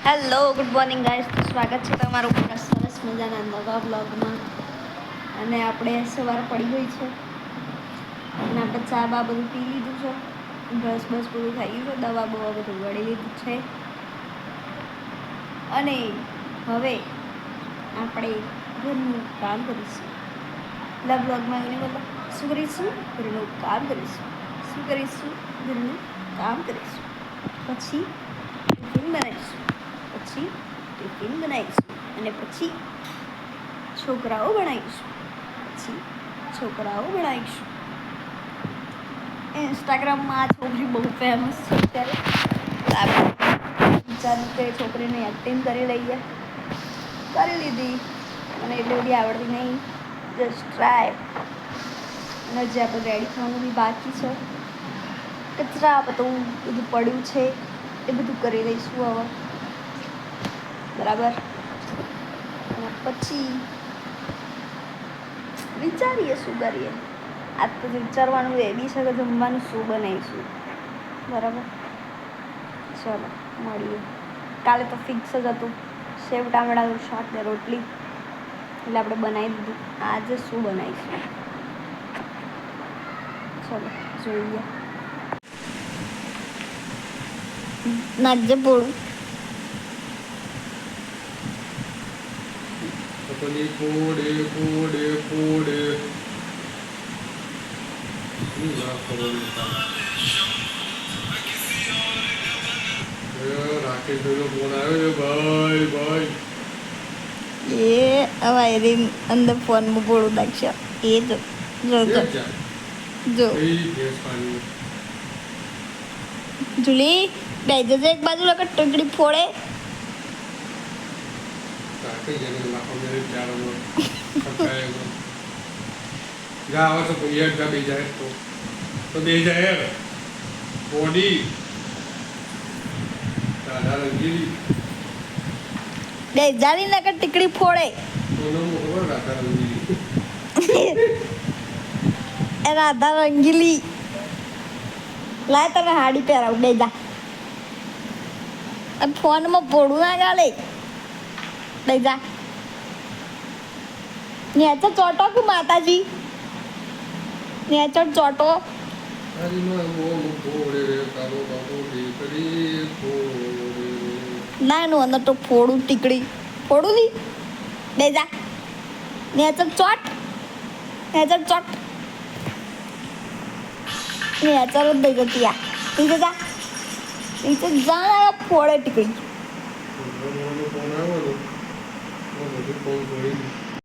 Hello good morning guys, તો સ્વાગત છે તમારું મારા સરસ મજાના નવા બ્લોગમાં. અને આપણે સવાર પડી ગઈ છે અને આપણે ચા બા બધું પી લીધું છે, બ્રશ બસ બધું થઈ ગયું છે, દવા બવા બધું વળી લીધું છે. અને હવે આપણે ઘરનું કામ કરીશું. પેલા બ્લોગમાં એને બોલો શું કરીશું? ઘરનું કામ કરીશું. શું કરીશું? ઘરનું કામ કરીશું. પછી ટિફિન બનાવીશું, પછી ટિફિન બનાવીશું અને પછી છોકરાઓ ભણાવીશું, પછી છોકરાઓ ભણાવીશું. ઇન્સ્ટાગ્રામમાં આ છોકરી બહુ ફેમસ છે અત્યારે. વિચાર્યું કે છોકરીને એક્ટિંગ કરી લઈએ, કરી લીધી. મને એટલી બધી આવડતી નહીં, જસ્ટ ટ્રાય. અને જે આપણે રેડી થવાનું બી બાકી છે, કચરા બધું પડ્યું છે એ બધું કરી લઈશું હવે, બરાબર. અને પછી વિચારીએ શું કરીએ. આજ તો વિચારવાનું એ બી છે કે જમવાનું શું બનાવીશું, બરાબર. ચલો મળીએ. કાલે તો ફિક્સ જ હતું સેવ ટામેટાનું શાક ને રોટલી, એટલે આપણે બનાવી દીધું. આજે શું બનાવીશું ચલો જોઈએ. નાખજે પોળું. પોડે પોડે પોડે પોડે રાકેશભાઈનો ફોન આવ્યો છે. ભાઈ ભાઈ એ હવે એની અંદર ફોનમાં પોળું નાખશે. એ જો જો જો જો જુલી બે જજે એક બાજુ લગત ટંકડી ફોડે. જા આવે તો ભૈયા જા બે જાય તો બે જાય બોડી દાદા રંગીલી બે જાની લગત ટીકડી ફોડે. રાધા રંગીલી એ રાધા રંગીલી લાય તને હાડી પહેરાવું. બે જા ફોનમાં પોળું ના ગાલે. બે જા નેચર ચોટો કે માતાજી નેચર ચોટો. ના એનું અંદર તો ફોડું ટીકડી ફોડું ની. બે જા નેચર ચોટ નેચર ચોટ નેચર જ દઈ જતી. આ નીચે જા નીચે જા ફોડે ટીકડી.